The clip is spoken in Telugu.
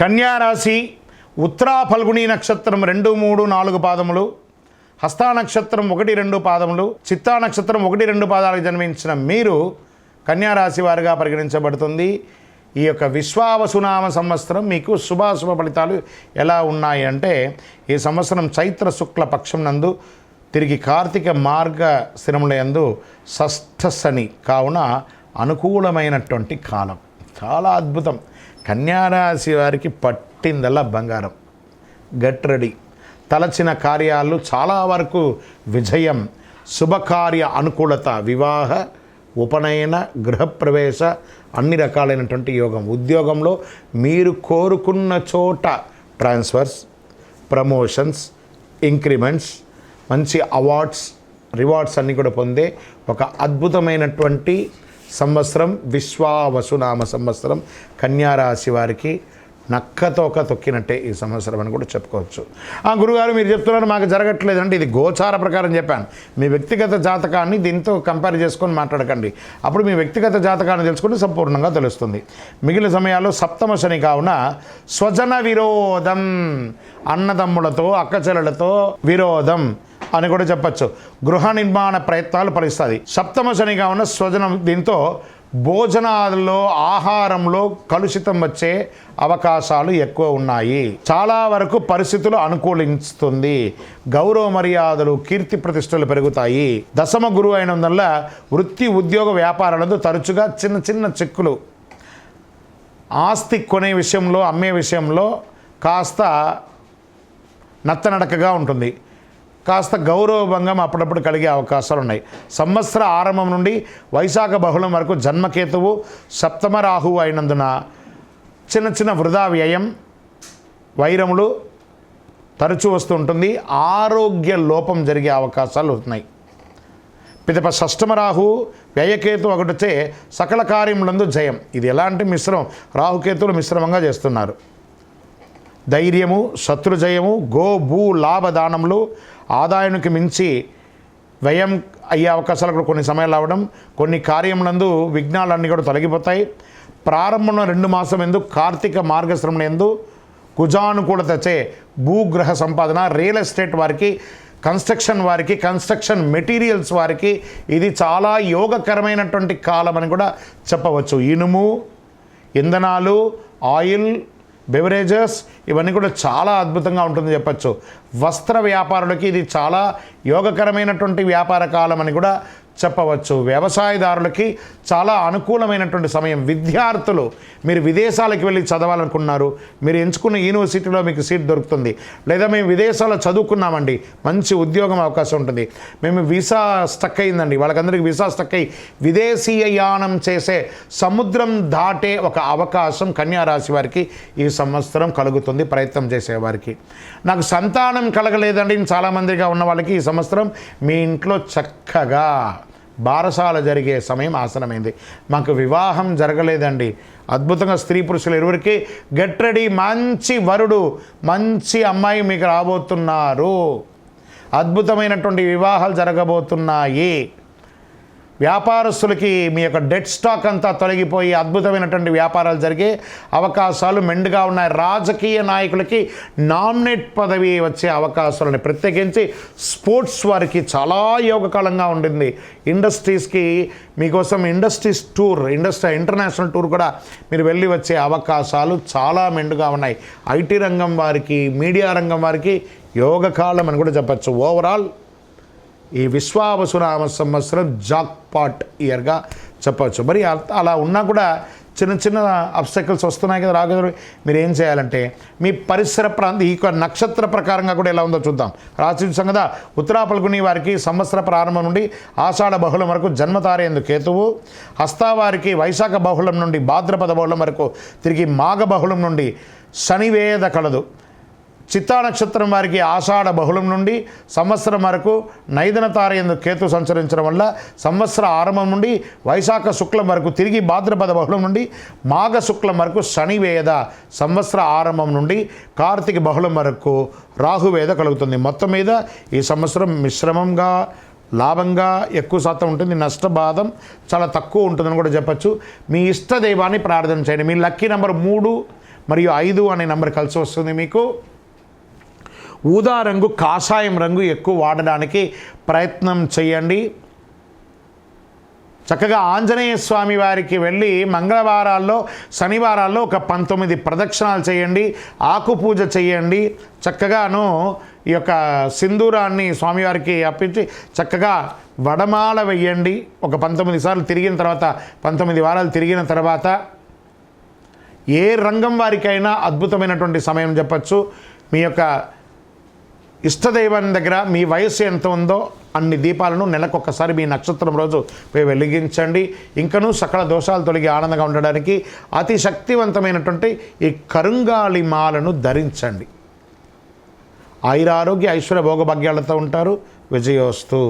కన్యారాశి ఉత్తరా ఫల్గుణి నక్షత్రం 2, 3, 4 పాదములు, హస్తా నక్షత్రం 1, 2 పాదములు, చిత్తా నక్షత్రం 1, 2 పాదాలకు జన్మించిన మీరు కన్యారాశి వారిగా పరిగణించబడుతుంది. ఈ యొక్క విశ్వావసునామ సంవత్సరం మీకు శుభాశుభ ఫలితాలు ఎలా ఉన్నాయి అంటే, ఈ సంవత్సరం చైత్ర శుక్ల పక్షం నందు తిరిగి కార్తీక మార్గ స్థిరములందు షష్ఠ శని కావున అనుకూలమైనటువంటి కాలం. చాలా అద్భుతం. కన్యారాశి వారికి పట్టిందల్లా బంగారం. Gut ready. తలచిన కార్యాలు చాలా వరకు విజయం, శుభకార్య అనుకూలత, వివాహ, ఉపనయన, గృహప్రవేశ, అన్ని రకాలైనటువంటి యోగం. ఉద్యోగంలో మీరు కోరుకున్న చోట ట్రాన్స్ఫర్స్, ప్రమోషన్స్, ఇంక్రిమెంట్స్, మంచి అవార్డ్స్, రివార్డ్స్ అన్నీ కూడా పొందే ఒక అద్భుతమైనటువంటి సంవత్సరం విశ్వావసునామ సంవత్సరం. కన్యారాశి వారికి నక్కతోక తొక్కినట్టే ఈ సంవత్సరం అని కూడా చెప్పుకోవచ్చు. గురుగారు మీరు చెప్తున్నారు మాకు జరగట్లేదంటే, ఇది గోచార ప్రకారం చెప్పాను. మీ వ్యక్తిగత జాతకాన్ని దీంతో కంపేర్ చేసుకొని మాట్లాడకండి. అప్పుడు మీ వ్యక్తిగత జాతకాన్ని తెలుసుకుంటే సంపూర్ణంగా తెలుస్తుంది. మిగిలిన సమయాల్లో సప్తమ శని కావున స్వజన విరోధం, అన్నదమ్ములతో అక్కచెల్లెలతో విరోధం అని కూడా చెప్పచ్చు. గృహ నిర్మాణ ప్రయత్నాలు ఫలిస్తుంది. సప్తమ శని కావున స్వజనం, దీంతో భోజనాల్లో ఆహారంలో కలుషితం వచ్చే అవకాశాలు ఎక్కువ ఉన్నాయి. చాలా వరకు పరిస్థితులు అనుకూలిస్తుంది. గౌరవ మర్యాదలు, కీర్తి ప్రతిష్టలు పెరుగుతాయి. దశమ గురువు అయినందువల్ల వృత్తి, ఉద్యోగ, వ్యాపారాలతో తరచుగా చిన్న చిన్న చిక్కులు, ఆస్తి కొనే విషయంలో, అమ్మే విషయంలో కాస్త నత్తనడకగా ఉంటుంది. కాస్త గౌరవభంగం అప్పుడప్పుడు కలిగే అవకాశాలు ఉన్నాయి. సంవత్సర ఆరంభం నుండి వైశాఖ బహుళం వరకు జన్మకేతువు సప్తమ రాహువు అయినందున చిన్న చిన్న వృధా వ్యయం, వైరములు తరచూ వస్తూ ఉంటుంది. ఆరోగ్య లోపం జరిగే అవకాశాలు ఉన్నాయి. పిదప షష్టమ రాహు వ్యయకేతు ఒకటి వచ్చే సకల కార్యములందు జయం. ఇది ఎలాంటి మిశ్రమం? రాహుకేతువులు మిశ్రమంగా చేస్తున్నారు. ధైర్యము, శత్రుజయము, గో భూ లాభదానములు, ఆదాయానికి మించి వ్యయం అయ్యే అవకాశాలు కూడా కొన్ని సమయాలు రావడం. కొన్ని కార్యములందు విఘ్నాలన్నీ కూడా తొలగిపోతాయి. ప్రారంభంలో 2 మాసం ఎందు కార్తీక మార్గశ్రమణ ఎందు కుజానుకూలతచే భూగ్రహ సంపాదన, రియల్ ఎస్టేట్ వారికి, కన్స్ట్రక్షన్ వారికి, కన్స్ట్రక్షన్ మెటీరియల్స్ వారికి ఇది చాలా యోగకరమైనటువంటి కాలం అని కూడా చెప్పవచ్చు. ఇనుము, ఇంధనాలు, ఆయిల్, బెవరేజెస్ ఇవన్నీ కూడా చాలా అద్భుతంగా ఉంటుంది చెప్పచ్చు. వస్త్ర వ్యాపారులకి ఇది చాలా యోగకరమైనటువంటి వ్యాపార కాలం అని కూడా చెప్పవచ్చు. వ్యవసాయదారులకి చాలా అనుకూలమైనటువంటి సమయం. విద్యార్థులు, మీరు విదేశాలకు వెళ్ళి చదవాలనుకున్నారు, మీరు ఎంచుకున్న యూనివర్సిటీలో మీకు సీట్ దొరుకుతుంది. లేదా మేము విదేశాల్లో చదువుకున్నామండి, మంచి ఉద్యోగం అవకాశం ఉంటుంది. మేము వీసా స్టక్ అయిందండి, వాళ్ళకందరికీ వీసా స్టక్ అయ్యి విదేశీయ యానం చేసే, సముద్రం దాటే ఒక అవకాశం కన్యారాశి వారికి ఈ సంవత్సరం కలుగుతుంది. ప్రయత్నం చేసేవారికి. నాకు సంతానం కలగలేదండి చాలామందిగా ఉన్న వాళ్ళకి ఈ సంవత్సరం మీ ఇంట్లో చక్కగా బారసాల జరిగే సమయం ఆసనమైంది. మాకు వివాహం జరగలేదండి, అద్భుతంగా స్త్రీ పురుషులు ఇరువురికి గెట్ రెడీ. మంచి వరుడు, మంచి అమ్మాయి మీకు రాబోతున్నారు. అద్భుతమైనటువంటి వివాహాలు జరగబోతున్నాయి. వ్యాపారస్తులకి మీ యొక్క డెట్ స్టాక్ అంతా తొలగిపోయి అద్భుతమైనటువంటి వ్యాపారాలు జరిగే అవకాశాలు మెండుగా ఉన్నాయి. రాజకీయ నాయకులకి నామినేట్ పదవి వచ్చే అవకాశాలని, ప్రత్యేకించి స్పోర్ట్స్ వారికి చాలా యోగకాలంగా ఉంటుంది. ఇండస్ట్రీస్కి మీకోసం ఇండస్ట్రీస్ టూర్, ఇంటర్నేషనల్ టూర్ కూడా మీరు వెళ్ళి వచ్చే అవకాశాలు చాలా మెండుగా ఉన్నాయి. ఐటీ రంగం వారికి, మీడియా రంగం వారికి యోగకాలం అని కూడా చెప్పచ్చు. ఓవరాల్ ఈ విశ్వావసునామ సంవత్సరం జాక్పాట్ ఇయర్గా చెప్పవచ్చు. మరి అలా ఉన్నా కూడా చిన్న చిన్న అబ్స్టకల్స్ వస్తున్నాయి కదా రాగలరు. మీరు ఏం చేయాలంటే మీ పరిసర ప్రాంతం, ఈ నక్షత్ర ప్రకారంగా కూడా ఎలా ఉందో చూద్దాం. రాశి సంగత ఉత్తరా ఫల్గుణి వారికి సంవత్సర ప్రారంభం నుండి ఆషాఢ బహుళం వరకు జన్మతారేందు కేతువు, హస్తా వారికి వైశాఖ బహుళం నుండి భాద్రపద బహుళం వరకు తిరిగి మాఘ బహుళం నుండి శనివేద కలదు. చిత్తా నక్షత్రం వారికి ఆషాఢ బహుళం నుండి సంవత్సరం వరకు నైదన తారయందు కేతు సంచరించడం వల్ల సంవత్సర ఆరంభం నుండి వైశాఖ శుక్లం వరకు తిరిగి భాద్రపద బహుళం నుండి మాఘ శుక్లం వరకు శనివేద, సంవత్సర ఆరంభం నుండి కార్తీక బహుళం వరకు రాహువేద కలుగుతుంది. మొత్తం మీద ఈ సంవత్సరం మిశ్రమంగా, లాభంగా ఎక్కువ శాతం ఉంటుంది. నష్టబాధం చాలా తక్కువ ఉంటుందని కూడా చెప్పచ్చు. మీ ఇష్ట దైవాన్ని ప్రార్థన చేయండి. మీ లక్కీ నెంబర్ 3 మరియు 5 అనే నంబర్ కలిసి వస్తుంది మీకు. ఊదా రంగు, కాషాయం రంగు ఎక్కువ వాడడానికి ప్రయత్నం చేయండి. చక్కగా ఆంజనేయ స్వామి వారికి వెళ్ళి మంగళవారాల్లో, శనివారాల్లో ఒక 19 ప్రదక్షిణాలు చేయండి, ఆకు పూజ చేయండి. చక్కగాను ఈ యొక్క సింధూరాన్ని స్వామివారికి అప్పించి చక్కగా వడమాల వెయ్యండి. ఒక 19 సార్లు తిరిగిన తర్వాత, 19 వారాలు తిరిగిన తర్వాత ఏ రంగం వారికైనా అద్భుతమైనటువంటి సమయం చెప్పచ్చు. మీ యొక్క ఇష్టదైవం దగ్గర మీ వయస్సు ఎంత ఉందో అన్ని దీపాలను నెలకొకసారి మీ నక్షత్రం రోజు పోయి వెలిగించండి. ఇంకనూ సకల దోషాలు తొలగి ఆనందంగా ఉండడానికి అతి శక్తివంతమైనటువంటి ఈ కరుంగాళి మాలను ధరించండి. ఆయురారోగ్య ఐశ్వర్య భోగభాగ్యాలతో ఉంటారు. విజయోస్తు.